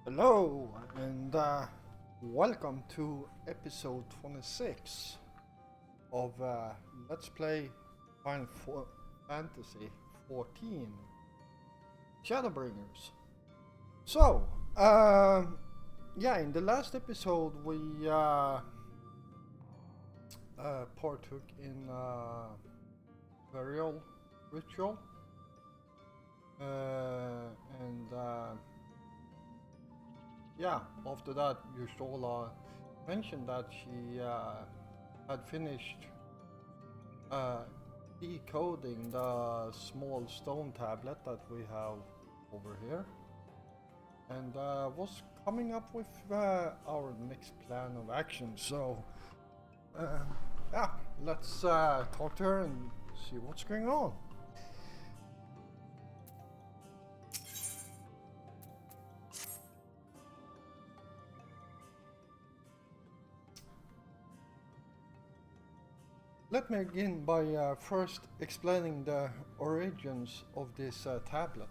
Hello and welcome to episode 26 of Let's Play Fantasy 14 Shadowbringers. So, yeah, in the last episode we partook in burial ritual and yeah, after that, Yustola mentioned that she had finished decoding the small stone tablet that we have over here and was coming up with our next plan of action. So, yeah, let's talk to her and see what's going on. Let me begin by first explaining the origins of this tablet.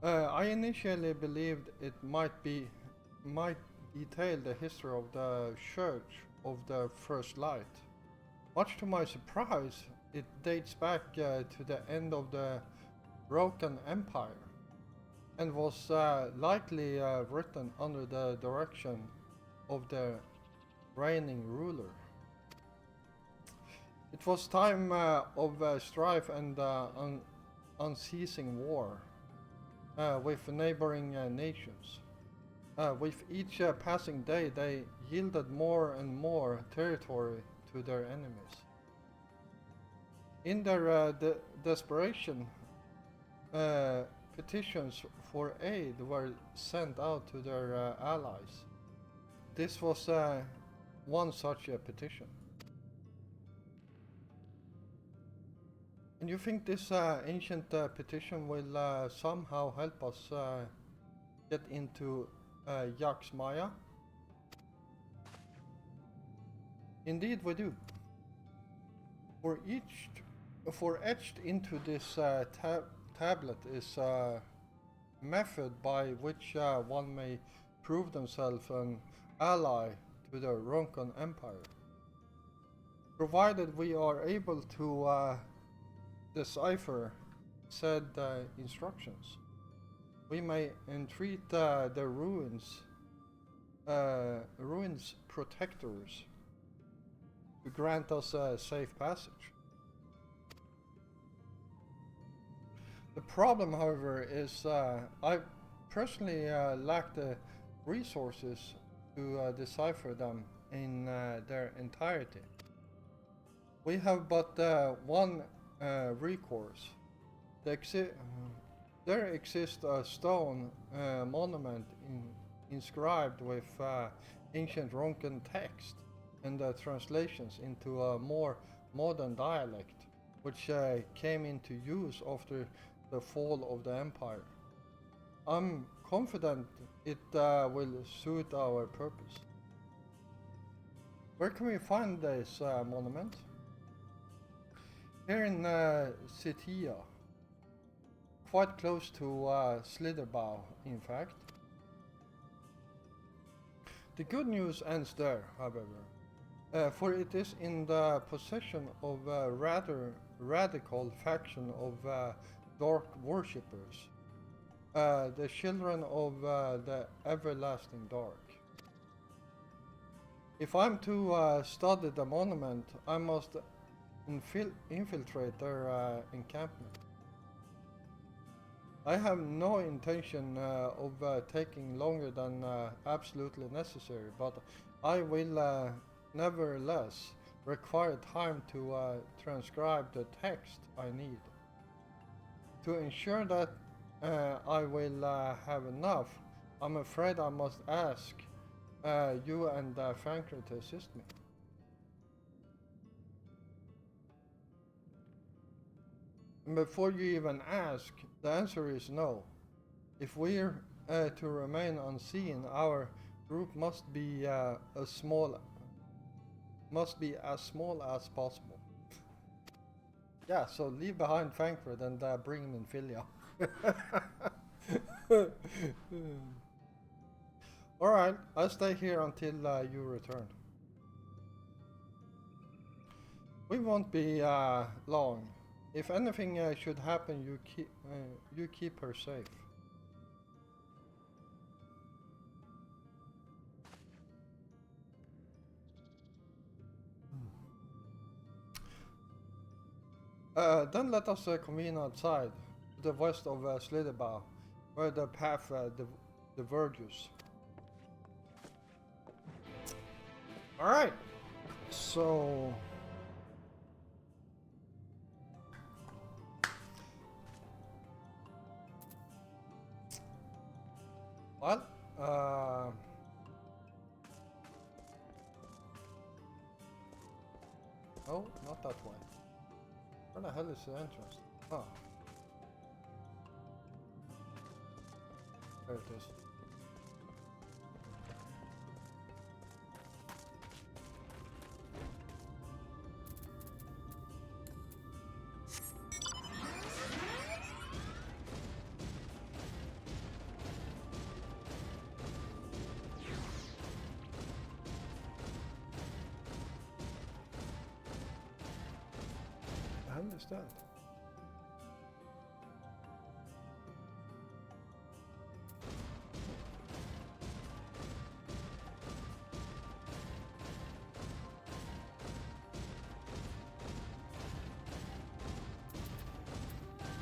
I initially believed it might detail the history of the Church of the First Light. Much to my surprise, it dates back to the end of the Broken Empire and was likely written under the direction of the reigning ruler. It was time of strife and unceasing war with neighboring nations. With each passing day, they yielded more and more territory to their enemies. In their desperation, petitions for aid were sent out to their allies. This was one such petition. And you think this ancient petition will somehow help us get into Yax Maya? Indeed we do. For etched into this tablet is a method by which one may prove themselves an ally to the Ronkan Empire. Provided we are able to decipher said instructions, we may entreat the ruins protectors to grant us a safe passage. The problem, however, is I personally lack the resources to decipher them in their entirety. We have but one recourse. There exists a stone monument inscribed with ancient Ronkan text and translations into a more modern dialect, which came into use after the fall of the empire. I'm confident it will suit our purpose. Where can we find this monument? Here in Sitia, quite close to Slitherbow, in fact. The good news ends there, however, for it is in the possession of a rather radical faction of dark worshippers, the children of the everlasting dark. If I'm to study the monument, I must infiltrate their encampment. I have no intention of taking longer than absolutely necessary, but I will nevertheless require time to transcribe the text I need. To ensure that I will have enough, I'm afraid I must ask you and Franklin to assist me. Before you even ask, the answer is no. If we're to remain unseen, our group must be as small as possible. Yeah, so leave behind Frankfurt and bring him in Filia. Alright, I'll stay here until you return. We won't be long. If anything should happen, you keep her safe. Then let us convene outside, to the west of Slidebau, where the path diverges. Alright, so... Well, oh, not that way. Where the hell is the entrance? Oh. There it is. I understand.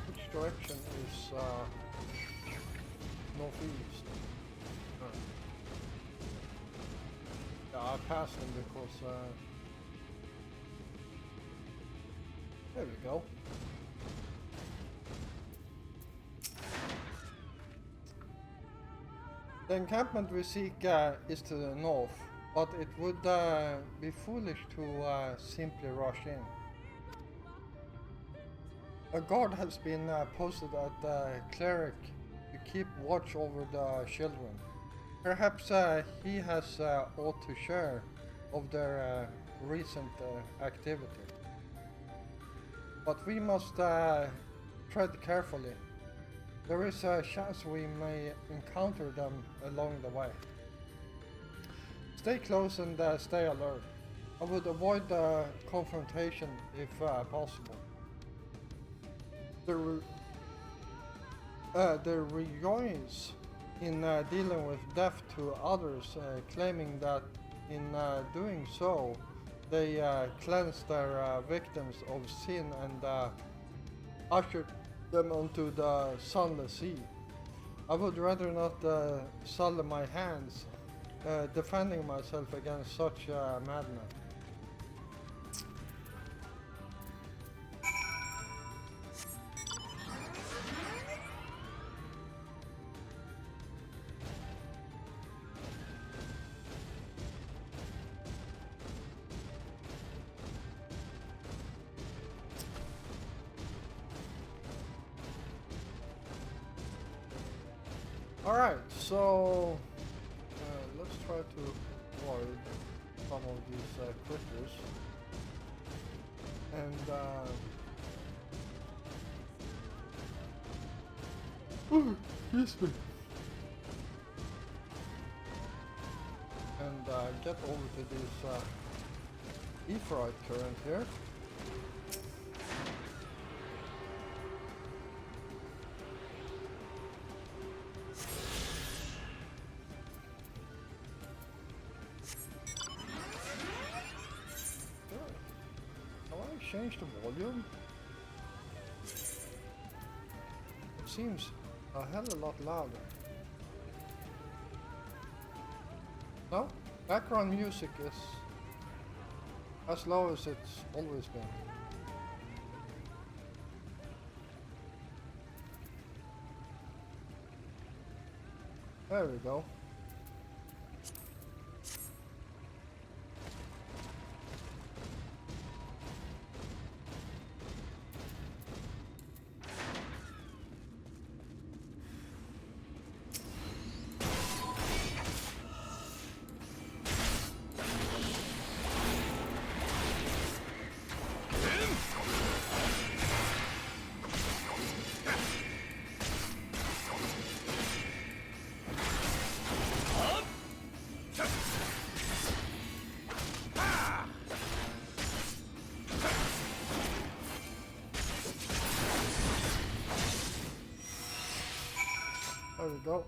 Which direction is northeast? Yeah, I passed him because there we go. The encampment we seek is to the north, but it would be foolish to simply rush in. A guard has been posted at the cleric to keep watch over the children. Perhaps he has aught to share of their recent activity. But we must tread carefully. There is a chance we may encounter them along the way. Stay close and stay alert. I would avoid confrontation if possible. The rejoice in dealing with death to others, claiming that in doing so they cleanse their victims of sin and usher them onto the sunless sea. I would rather not sully my hands defending myself against such madmen. Alright, so let's try to avoid some of these critters. And oh, excuse me. And get over to this Ephraite current here. Change the volume. It seems a hell of a lot louder. No, background music is as low as it's always been. There we go. There we go.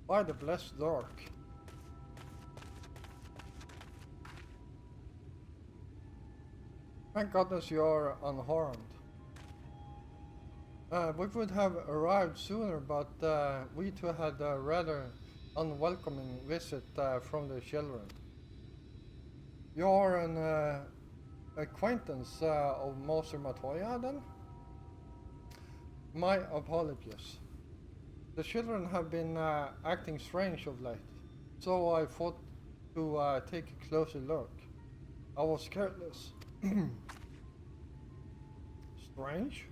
By the blessed dark. Thank goodness you're unharmed. We would have arrived sooner, but we too had a rather unwelcoming visit from the children. You're an acquaintance of Master Matoya, then? My apologies. The children have been acting strange of late, so I thought to take a closer look. I was careless. Strange?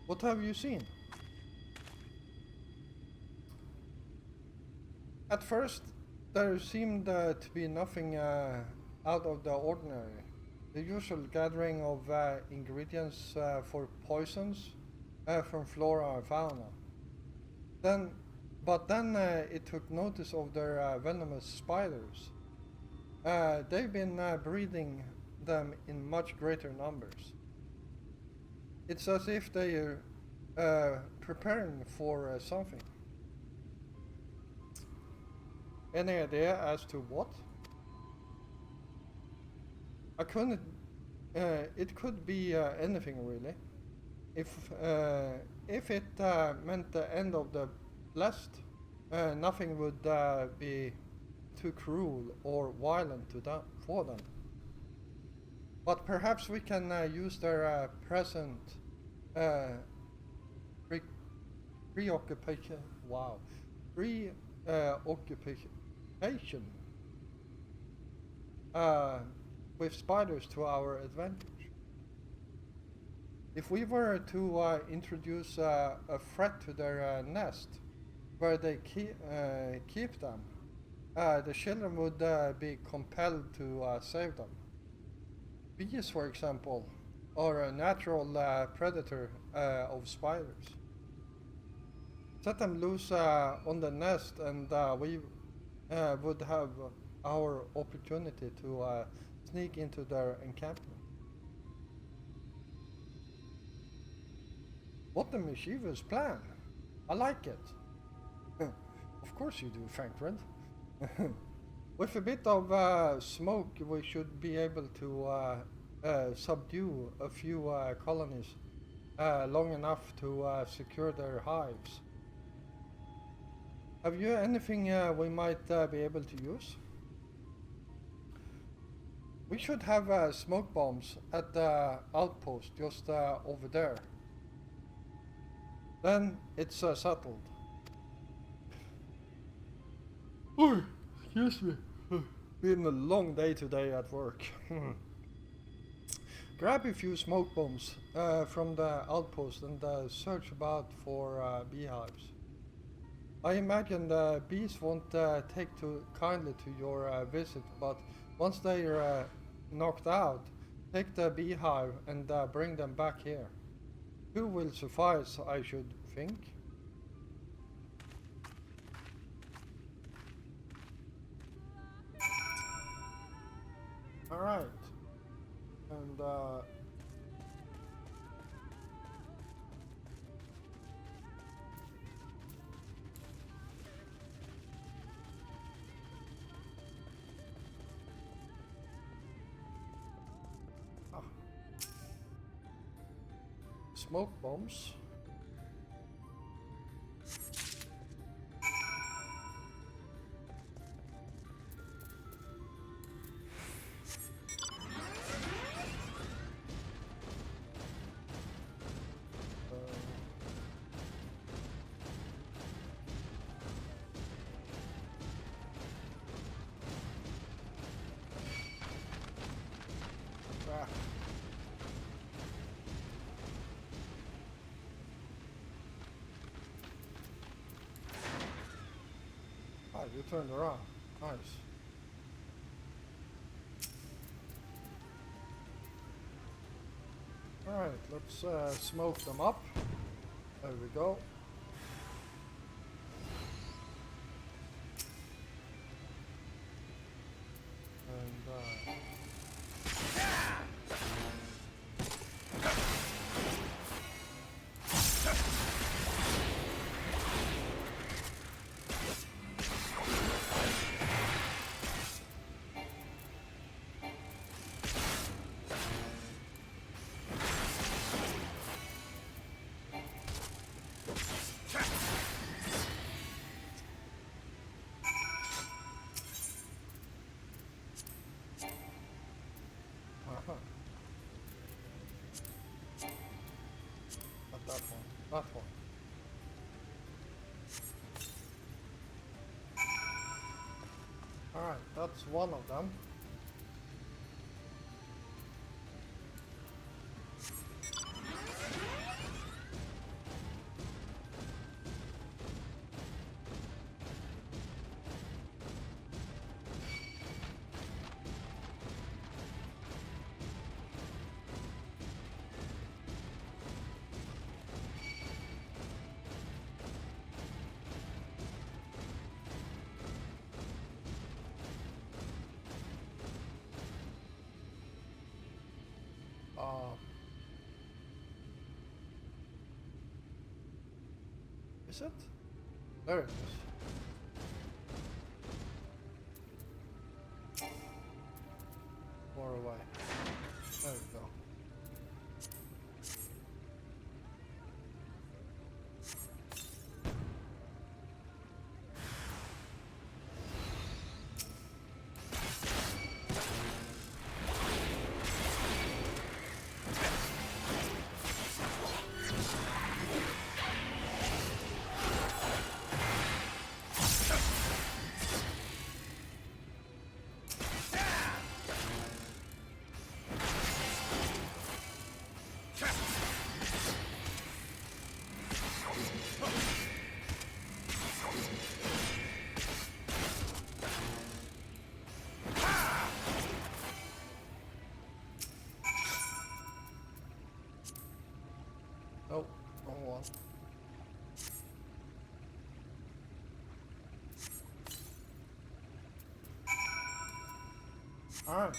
What have you seen? At first, there seemed to be nothing out of the ordinary. The usual gathering of ingredients for poisons from flora and fauna. But then it took notice of their venomous spiders. They've been breeding them in much greater numbers. It's as if they are preparing for something. Any idea as to what? I couldn't. It could be anything really. If it meant the end of the blessed, nothing would be too cruel or violent for them. But perhaps we can use their present preoccupation. Wow, preoccupation with spiders to our advantage. If we were to introduce a threat to their nest, where they keep them, the children would be compelled to save them. Bees, for example, are a natural predator of spiders. Set them loose on the nest, and we would have our opportunity to sneak into their encampment. What a mischievous plan! I like it. Of course you do, Frankfurt. With a bit of smoke, we should be able to subdue a few colonies long enough to secure their hives. Have you anything we might be able to use? We should have smoke bombs at the outpost just over there. Then it's settled. Oh, excuse me. Been a long day today at work. Grab a few smoke bombs from the outpost and search about for beehives. I imagine the bees won't take too kindly to your visit, but once they're knocked out, take the beehive and bring them back here. Two will suffice, I should think. Alright. And smoke bombs. You turned around. Nice. Alright, let's smoke them up. There we go. That one. Alright, that's one of them. Is it? There it is. More away. There we go. Oh, wrong one. Alright.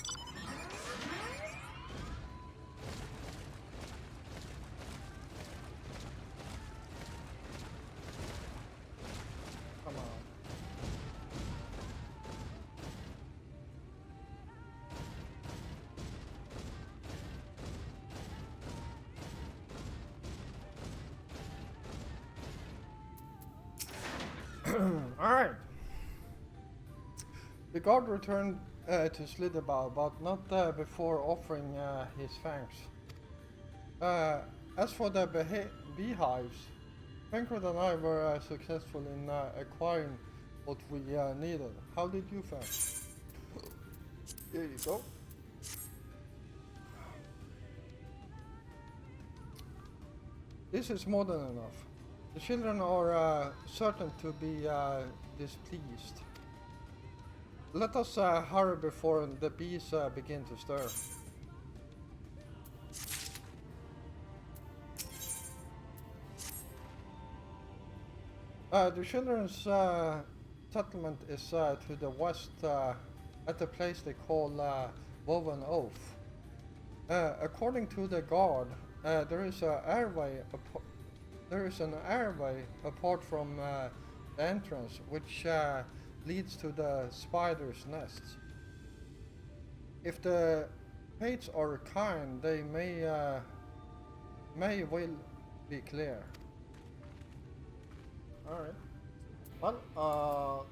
Come on. Alright. The guard returned to Slitherbow, but not before offering his thanks. As for the beehives, Pencroff and I were successful in acquiring what we needed. How did you fare? Here you go. This is more than enough. The children are certain to be displeased. Let us hurry before the bees begin to stir. The children's settlement is to the west at a place they call Woven Oath. According to the guard, there is an airway apart from the entrance, which leads to the spider's nests. If the fates are kind, they may well be clear. Alright. Well,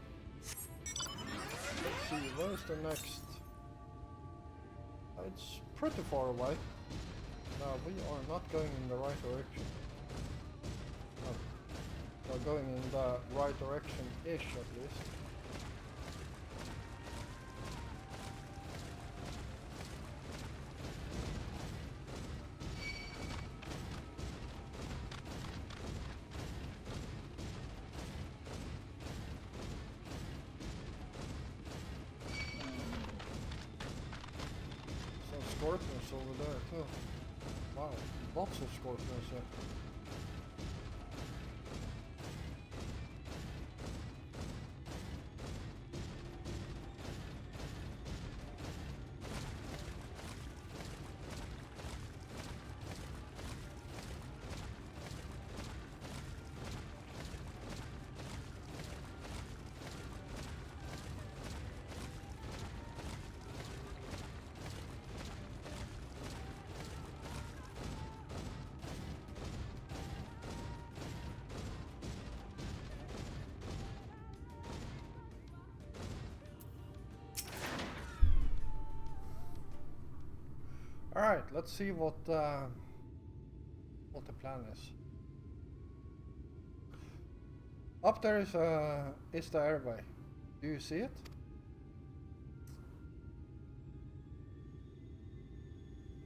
let's see, where's the next? It's pretty far away. No, we are not going in the right direction. No. We're going in the right direction-ish, at least. Scorpions over there too. Wow, lots of scorpions here. Alright, let's see what the plan is. Up there is the airway. Do you see it?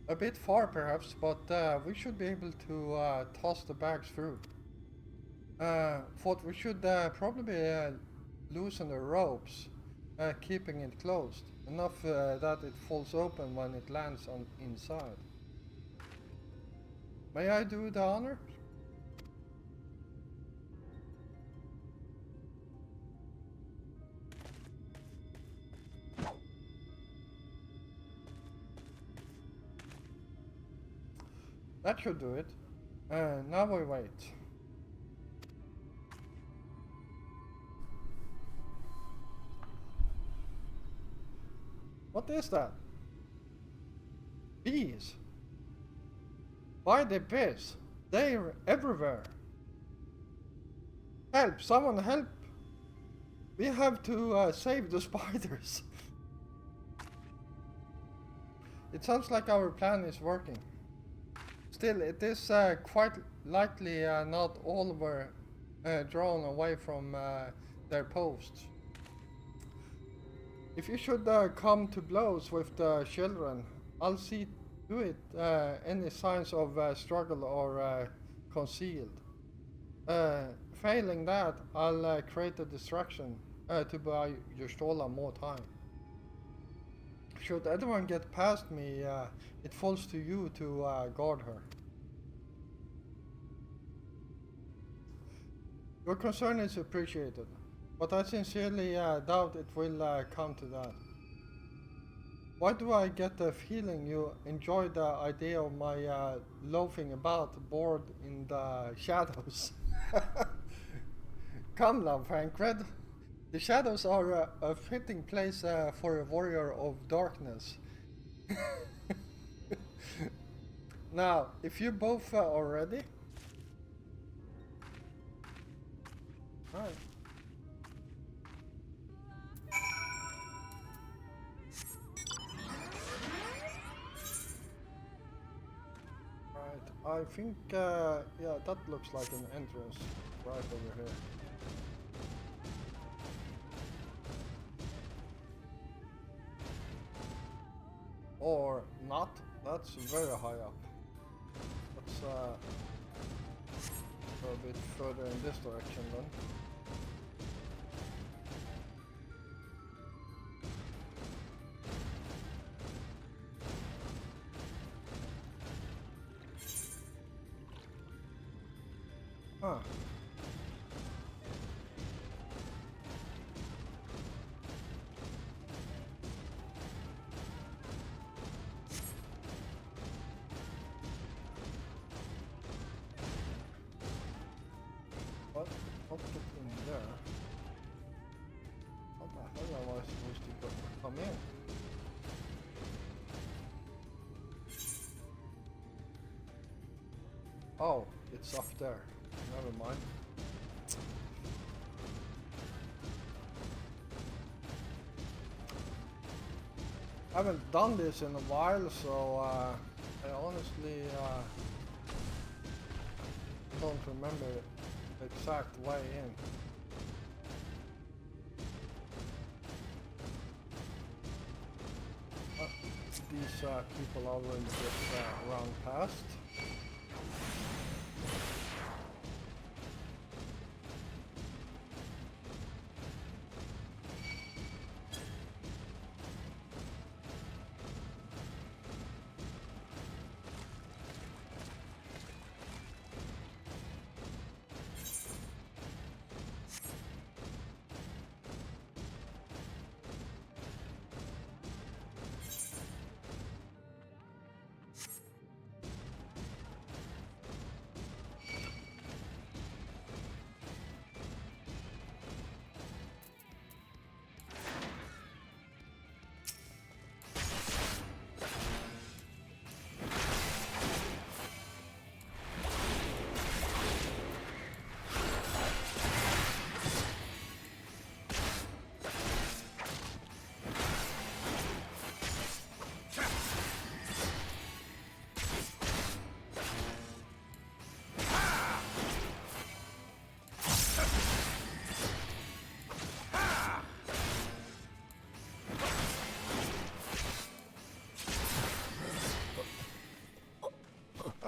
A bit far perhaps, but we should be able to toss the bags through. Thought we should probably loosen the ropes, keeping it closed, enough that it falls open when it lands on inside. May I do the honor? That should do it. Now we wait. What is that? Bees. Why the bees? They're everywhere. Help! Someone help! We have to save the spiders. It sounds like our plan is working. Still, it is quite likely not all were drawn away from their posts. If you should come to blows with the children, I'll see to it any signs of struggle or concealed. Failing that, I'll create a distraction to buy Justola more time. Should anyone get past me, it falls to you to guard her. Your concern is appreciated, but I sincerely doubt it will come to that. Why do I get the feeling you enjoy the idea of my loafing about bored in the shadows? Come now, Frankred. The shadows are a fitting place for a warrior of darkness. Now, if you both are ready. Alright. Right, I think, yeah, that looks like an entrance right over here. Or not, that's very high up. Let's go a bit further in this direction then. Huh. What get in there? How the hell am I supposed to come in? Oh, it's up there. Never mind. I haven't done this in a while, so I honestly don't remember the exact way in. These people are going to get around past.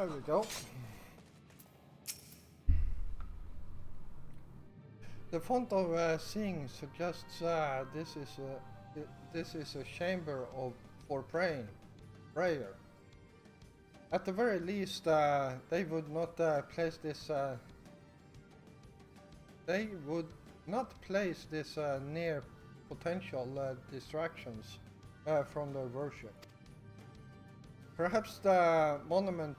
There we go. The font of seeing suggests this is a chamber for prayer. At the very least, they would not place this. They would not place this near potential distractions from their worship. Perhaps the monument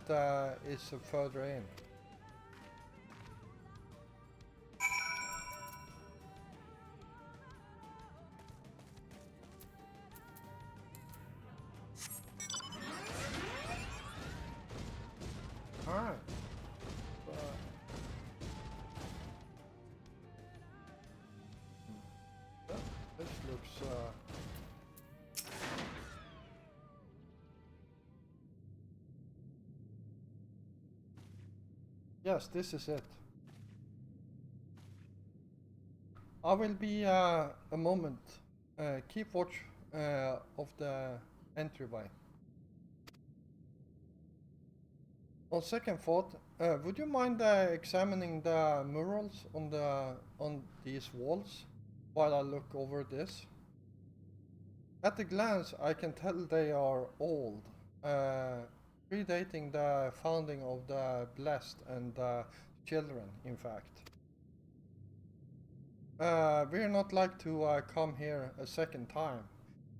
is further in. Alright. This looks yes, this is it. I will be a moment. Keep watch of the entryway. On second thought, would you mind examining the murals on these walls while I look over this? At a glance, I can tell they are old, predating the founding of the Blessed and the Children, in fact. We're not like to come here a second time.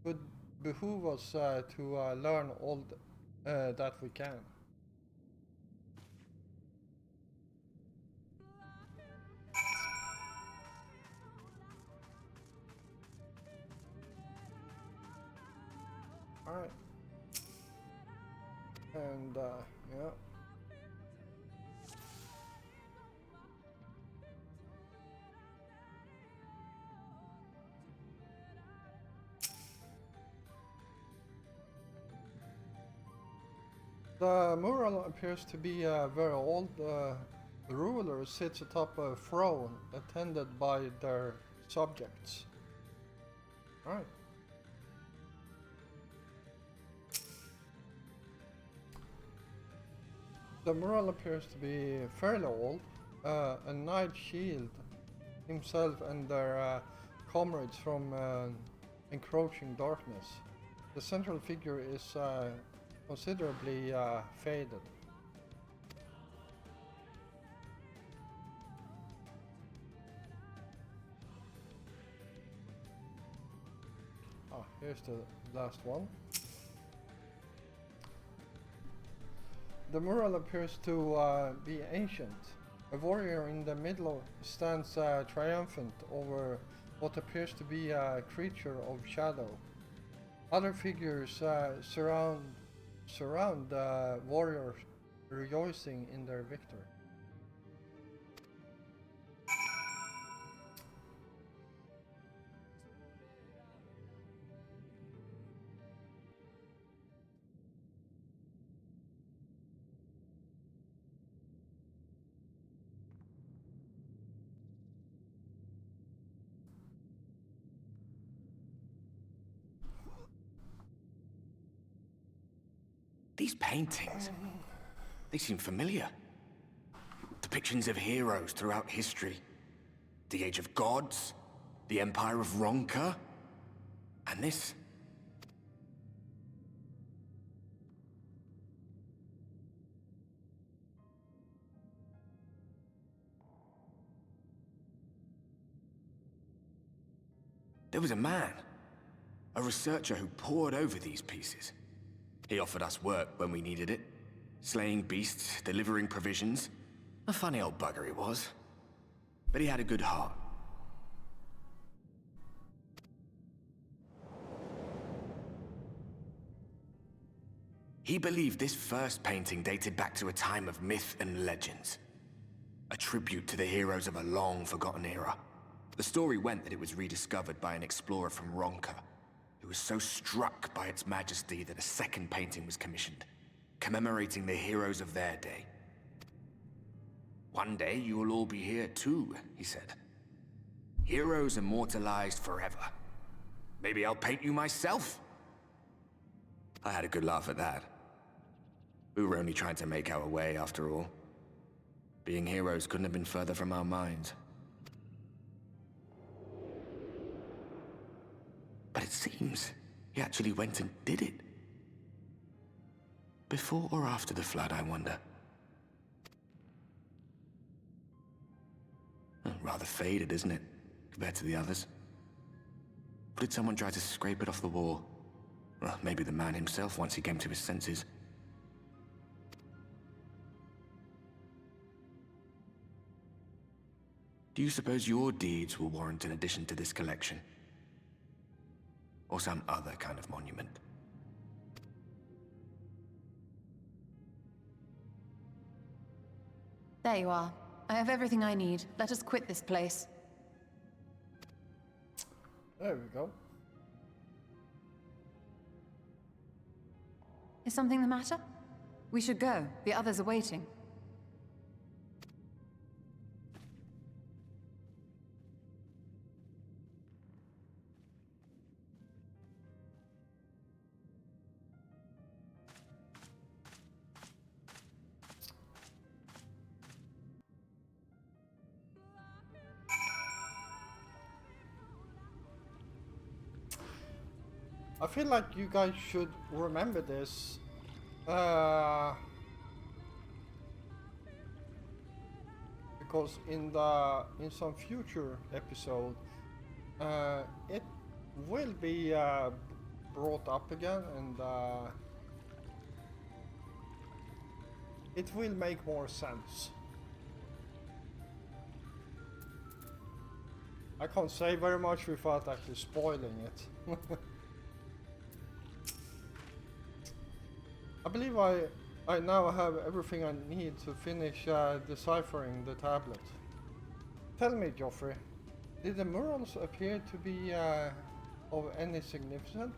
Would behoove us to learn all that we can. Alright. And, yeah. The mural appears to be very old. The ruler sits atop a throne attended by their subjects. Alright. The mural appears to be fairly old. A knight shield himself and their comrades from encroaching darkness. The central figure is considerably faded. Here's the last one. The mural appears to be ancient. A warrior in the middle stands triumphant over what appears to be a creature of shadow. Other figures surround the warriors, rejoicing in their victory. These paintings, they seem familiar. Depictions of heroes throughout history. The Age of Gods, the Empire of Ronka, and this. There was a man, a researcher who pored over these pieces. He offered us work when we needed it. Slaying beasts, delivering provisions. A funny old bugger he was. But he had a good heart. He believed this first painting dated back to a time of myth and legends. A tribute to the heroes of a long-forgotten era. The story went that it was rediscovered by an explorer from Ronka, who was so struck by its majesty that a second painting was commissioned, commemorating the heroes of their day. One day you will all be here too, he said. Heroes immortalized forever. Maybe I'll paint you myself? I had a good laugh at that. We were only trying to make our way after all. Being heroes couldn't have been further from our minds. But it seems he actually went and did it. Before or after the flood, I wonder. Rather faded, isn't it, compared to the others? Or did someone try to scrape it off the wall? Well, maybe the man himself once he came to his senses. Do you suppose your deeds will warrant an addition to this collection? Or some other kind of monument? There you are. I have everything I need. Let us quit this place. There we go. Is something the matter? We should go. The others are waiting. I feel like you guys should remember this. Because in some future episode, it will be brought up again, and it will make more sense. I can't say very much without actually spoiling it. I believe I now have everything I need to finish deciphering the tablet. Tell me, Geoffrey, did the murals appear to be of any significance?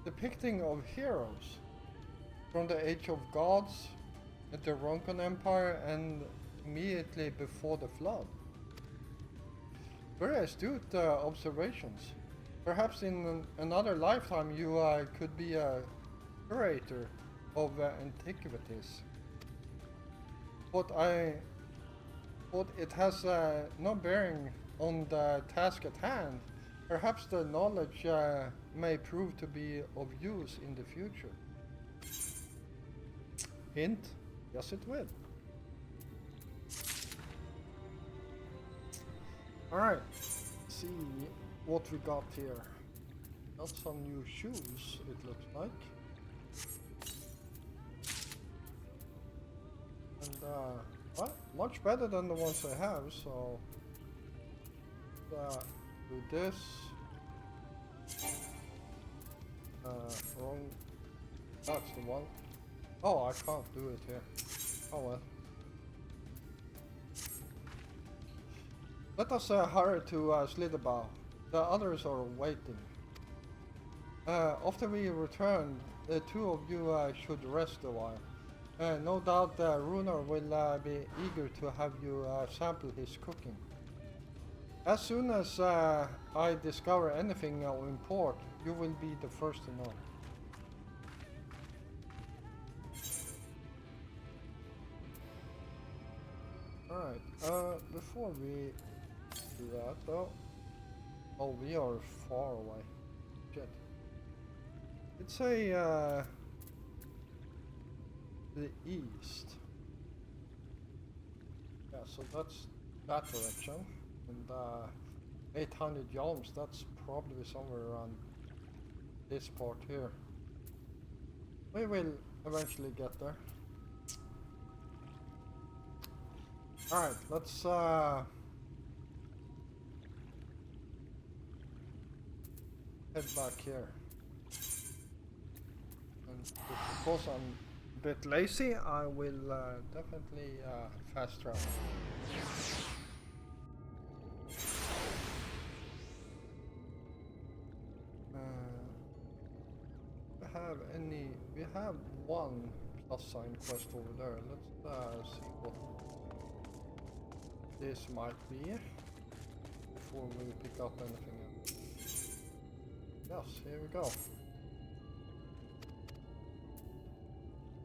Depicting of heroes from the Age of Gods, the Ronkan Empire, and immediately before the flood. Very astute observations. Perhaps in another lifetime you could be a curator of antiquities. But it has no bearing on the task at hand. Perhaps the knowledge may prove to be of use in the future. Hint, yes it will. Alright, see what we got here. Got some new shoes, it looks like. And well, much better than the ones I have, so do this. Wrong, that's the one. Oh, I can't do it here. Oh well. Let us hurry to Slitherbow. The others are waiting. After we return, the two of you should rest a while. No doubt Runar will be eager to have you sample his cooking. As soon as I discover anything of import, you will be the first to know. Alright, before we do that though... Oh, we are far away. Shit. It's a the east. Yeah, so that's that direction. And 800 yalms, that's probably somewhere around this part here. We will eventually get there. Alright, let's head back here. And because I'm a bit lazy, I will definitely fast travel. We have one plus sign quest over there. Let's see what this might be before we pick up anything else. Yeah, Yes, here we go.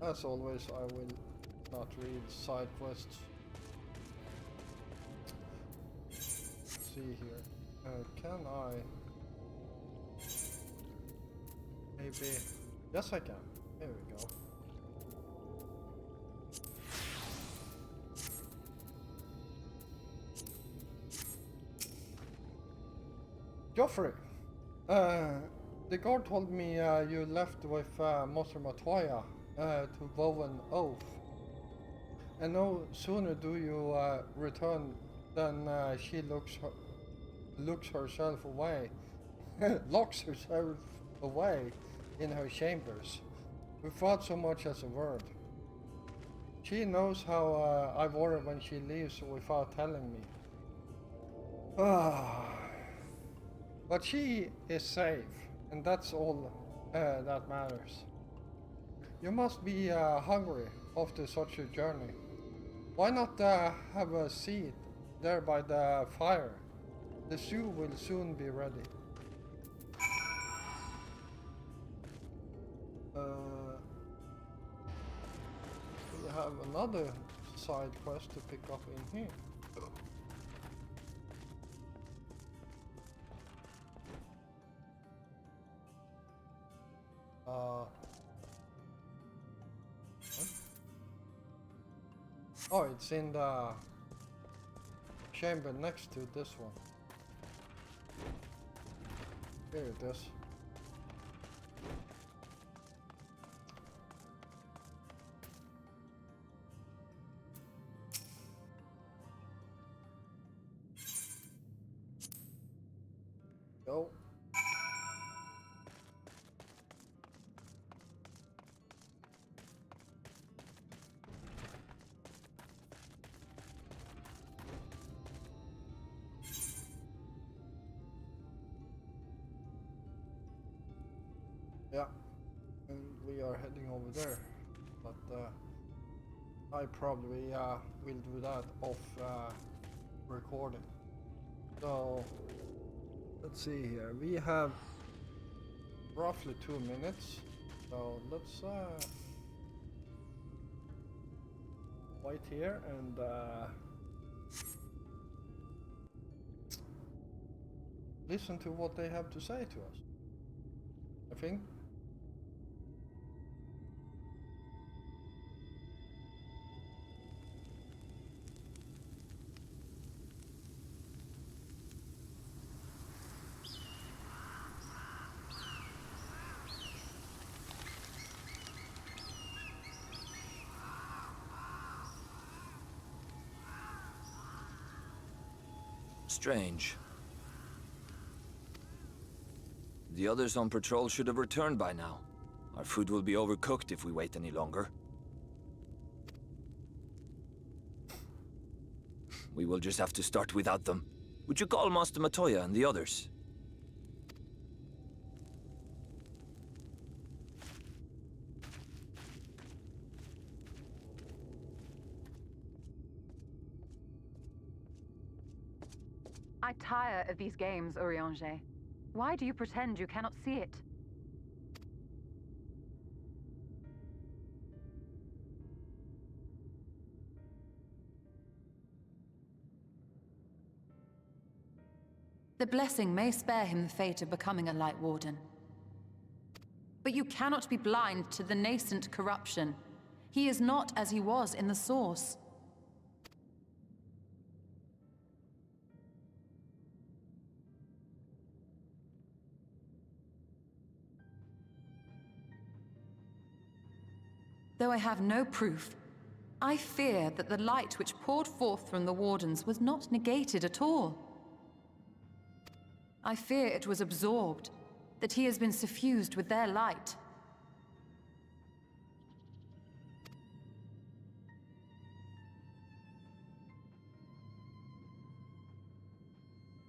As always, I will not read side quests. Let's see here. Can I? Maybe. Yes, I can. Here we go. Joffrey, the guard told me you left with Master Matoya to vow an oath. And no sooner do you return than she locks herself away in her chambers, without so much as a word. She knows how I worry when she leaves without telling me. But she is safe, and that's all that matters. You must be hungry after such a journey. Why not have a seat there by the fire? The stew will soon be ready. We have another side quest to pick up in here. Oh, it's in the chamber next to this one. Here it is. Go. Yeah, and we are heading over there, but I probably will do that off recording. So let's see here. We have roughly 2 minutes, so let's wait here and listen to what they have to say to us. I think. Strange. The others on patrol should have returned by now. Our food will be overcooked if we wait any longer. We will just have to start without them. Would you call Master Matoya and the others? I tire of these games, Urianger. Why do you pretend you cannot see it? The blessing may spare him the fate of becoming a Light Warden. But you cannot be blind to the nascent corruption. He is not as he was in the Source. Though I have no proof, I fear that the light which poured forth from the Wardens was not negated at all. I fear it was absorbed, that he has been suffused with their light.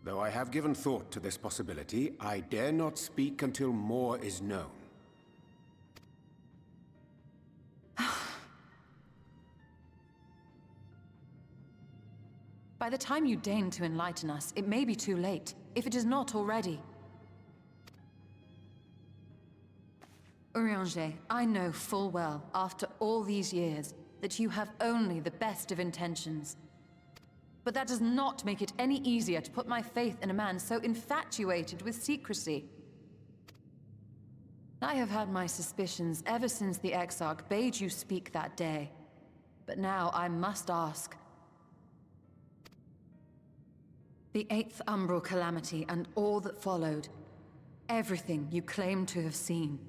Though I have given thought to this possibility, I dare not speak until more is known. By the time you deign to enlighten us, it may be too late, if it is not already. Urianger, I know full well, after all these years, that you have only the best of intentions. But that does not make it any easier to put my faith in a man so infatuated with secrecy. I have had my suspicions ever since the Exarch bade you speak that day. But now I must ask. The 8th Umbral Calamity and all that followed. Everything you claim to have seen.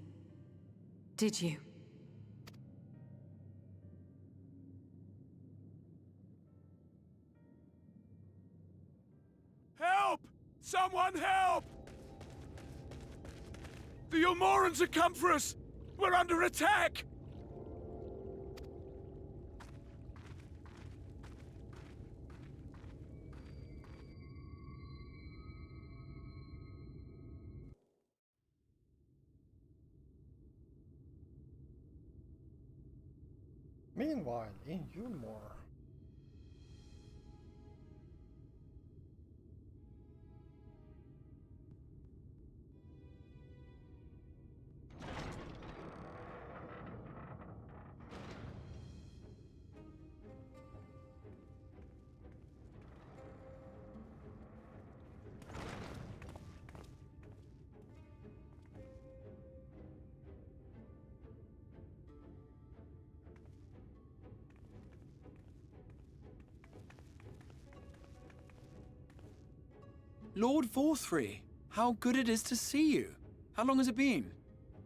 Did you? Help! Someone help! The Ilmorans have come for us! We're under attack! Meanwhile, in Yulmore. Lord Vorthry, how good it is to see you. How long has it been?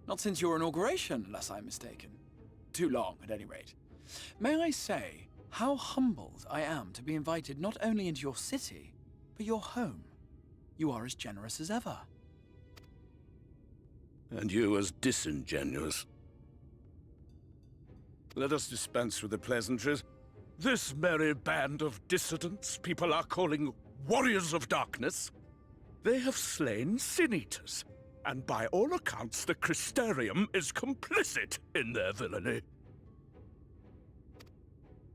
Not since your inauguration, unless I'm mistaken. Too long, at any rate. May I say how humbled I am to be invited not only into your city, but your home. You are as generous as ever. And you as disingenuous. Let us dispense with the pleasantries. This merry band of dissidents people are calling warriors of darkness, they have slain sin-eaters, and by all accounts the Crystarium is complicit in their villainy.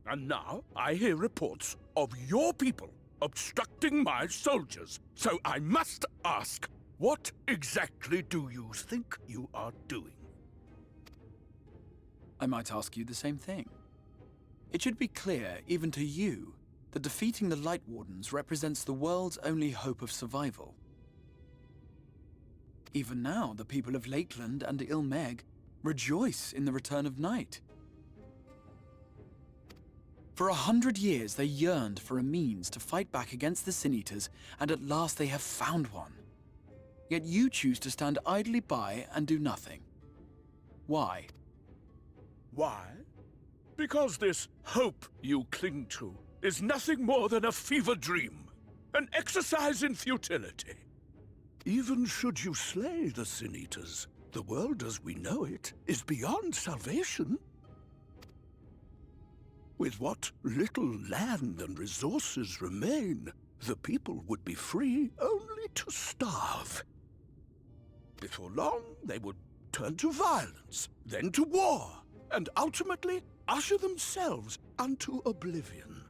And now I hear reports of your people obstructing my soldiers, so I must ask, what exactly do you think you are doing? I might ask you the same thing. It should be clear, even to you, that defeating the Light Wardens represents the world's only hope of survival. Even now, the people of Lakeland and Ilmeg rejoice in the return of night. For 100 years, they yearned for a means to fight back against the Sin-Eaters, and at last they have found one. Yet you choose to stand idly by and do nothing. Why? Why? Because this hope you cling to is nothing more than a fever dream, an exercise in futility. Even should you slay the Sin-Eaters, the world as we know it is beyond salvation. With what little land and resources remain, the people would be free only to starve. Before long, they would turn to violence, then to war, and ultimately usher themselves unto oblivion.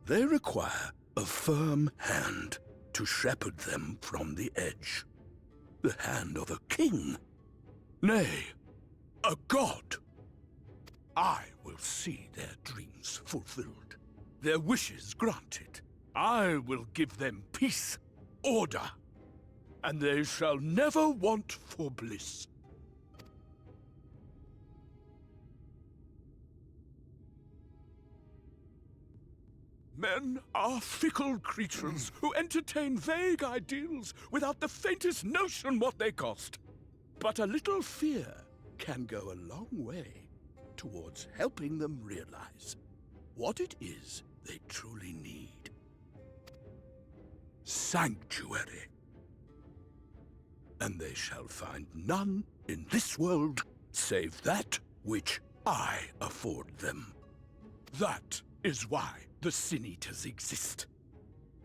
They require a firm hand to shepherd them from the edge. The hand of a king. Nay, a god. I will see their dreams fulfilled, their wishes granted. I will give them peace, order, and they shall never want for bliss. Men are fickle creatures who entertain vague ideals without the faintest notion what they cost. But a little fear can go a long way towards helping them realize what it is they truly need. Sanctuary. And they shall find none in this world save that which I afford them. That is why the Sin-Eaters exist.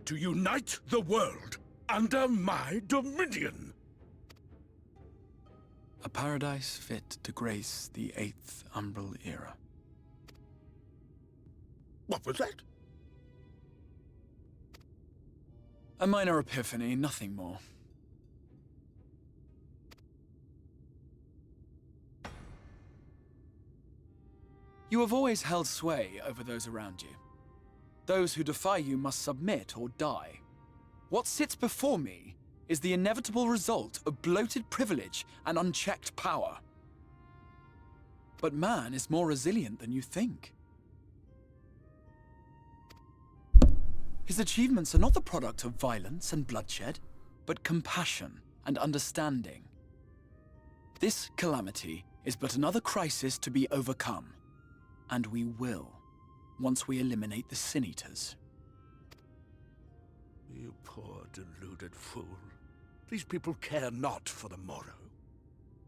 To unite the world under my dominion. A paradise fit to grace the 8th Umbral era. What was that? A minor epiphany, nothing more. You have always held sway over those around you. Those who defy you must submit or die. What sits before me is the inevitable result of bloated privilege and unchecked power. But man is more resilient than you think. His achievements are not the product of violence and bloodshed, but compassion and understanding. This calamity is but another crisis to be overcome, and we will, once we eliminate the Sin Eaters. You poor deluded fool. These people care not for the morrow.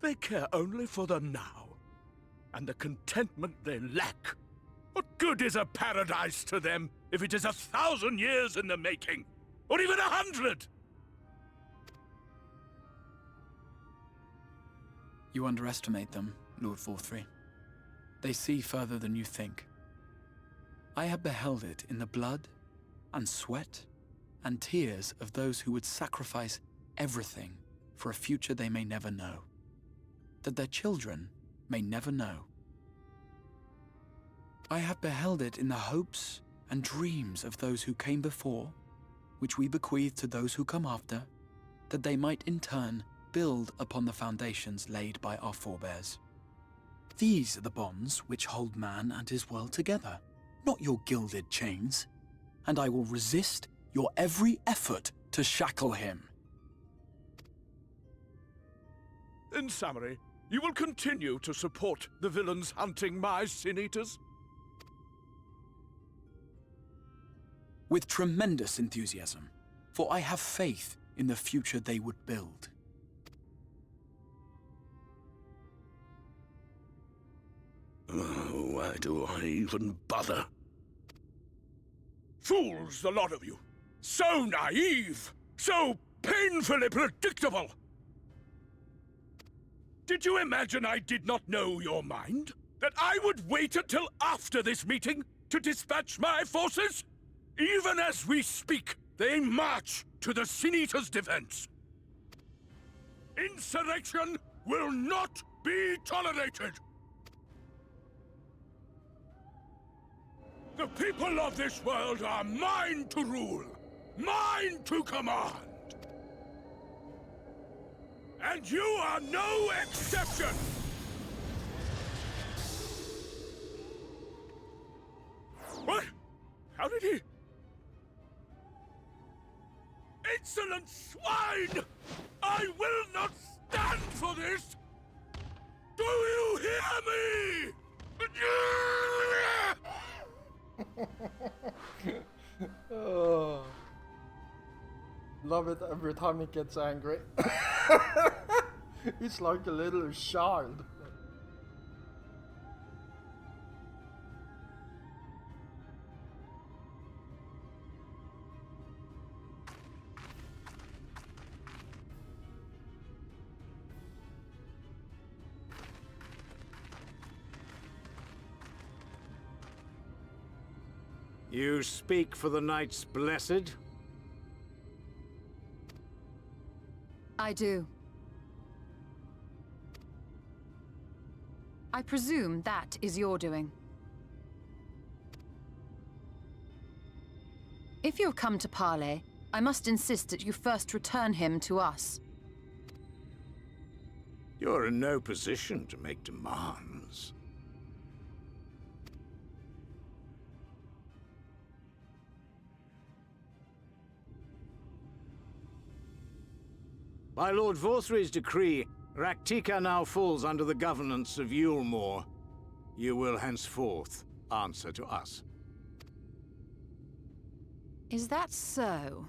They care only for the now, and the contentment they lack. What good is a paradise to them if it is 1,000 years in the making, or even 100? You underestimate them, Lord Vorthri. They see further than you think. I have beheld it in the blood and sweat and tears of those who would sacrifice everything for a future they may never know, that their children may never know. I have beheld it in the hopes and dreams of those who came before, which we bequeath to those who come after, that they might in turn build upon the foundations laid by our forebears. These are the bonds which hold man and his world together, not your gilded chains, and I will resist your every effort to shackle him. In summary, you will continue to support the villains hunting my Sin Eaters? With tremendous enthusiasm, for I have faith in the future they would build. Oh, why do I even bother? Fools, the lot of you! So naive! So painfully predictable! Did you imagine I did not know your mind? That I would wait until after this meeting to dispatch my forces? Even as we speak, they march to the Sin Eaters' defense. Insurrection will not be tolerated! The people of this world are mine to rule, mine to command. And you are no exception! What? How did he... Insolent swine! I will not stand for this! Do you hear me? Oh. Love it every time he gets angry. He's like a little child. You speak for the Knights Blessed? I do. I presume that is your doing. If you have come to parley, I must insist that you first return him to us. You're in no position to make demands. By Lord Vorthri's decree, Raktika now falls under the governance of Yulmore. You will henceforth answer to us. Is that so?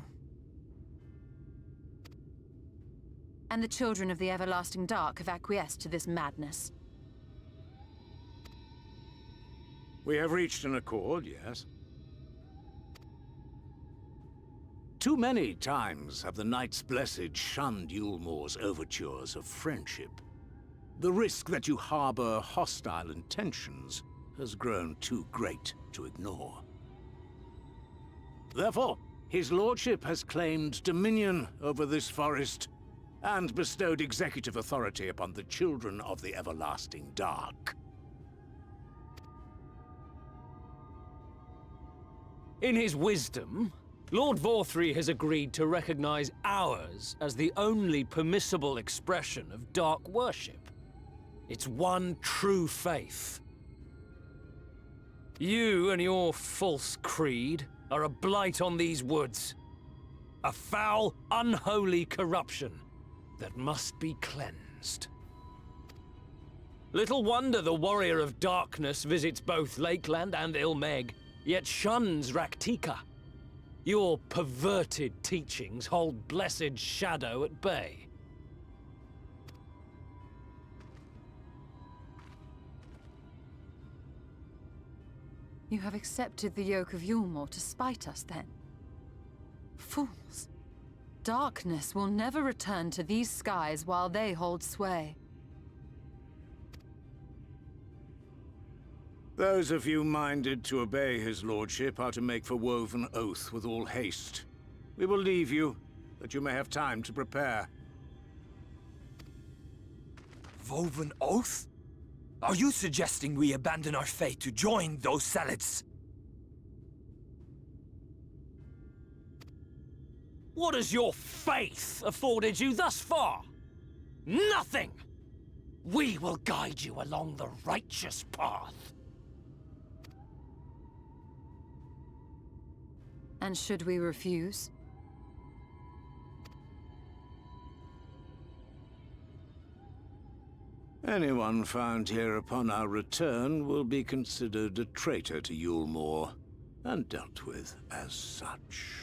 And the children of the Everlasting Dark have acquiesced to this madness? We have reached an accord, yes. Too many times have the Knights Blessed shunned Yulmore's overtures of friendship. The risk that you harbor hostile intentions has grown too great to ignore. Therefore, his lordship has claimed dominion over this forest and bestowed executive authority upon the children of the Everlasting Dark. In his wisdom, Lord Vorthry has agreed to recognize ours as the only permissible expression of dark worship. It's one true faith. You and your false creed are a blight on these woods. A foul, unholy corruption that must be cleansed. Little wonder the Warrior of Darkness visits both Lakeland and Ilmeg, yet shuns Raktika. Your perverted teachings hold blessed shadow at bay. You have accepted the yoke of Yulmore to spite us, then? Fools. Darkness will never return to these skies while they hold sway. Those of you minded to obey his lordship are to make for Woven Oath with all haste. We will leave you, that you may have time to prepare. Woven Oath? Are you suggesting we abandon our fate to join those zealots? What has your faith afforded you thus far? Nothing! We will guide you along the righteous path. And should we refuse? Anyone found here upon our return will be considered a traitor to Yulmore, and dealt with as such.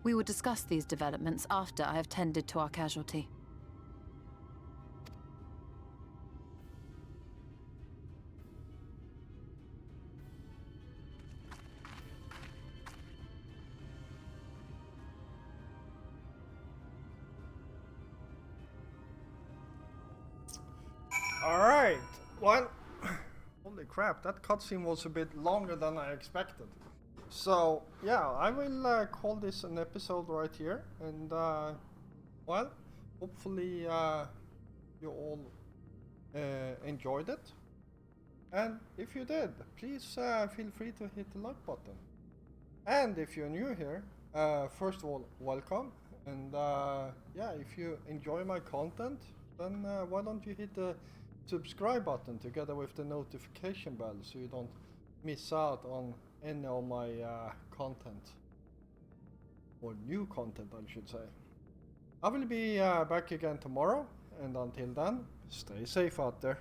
We will discuss these developments after I have tended to our casualty. Alright, well, holy crap, that cutscene was a bit longer than I expected. So, yeah, I will call this an episode right here, and, well, hopefully you all enjoyed it. And if you did, please feel free to hit the like button. And if you're new here, first of all, welcome. And yeah, if you enjoy my content, then why don't you hit the subscribe button together with the notification bell so you don't miss out on any of my content, or new content I should say. I will be back again tomorrow, and until then, stay safe out there.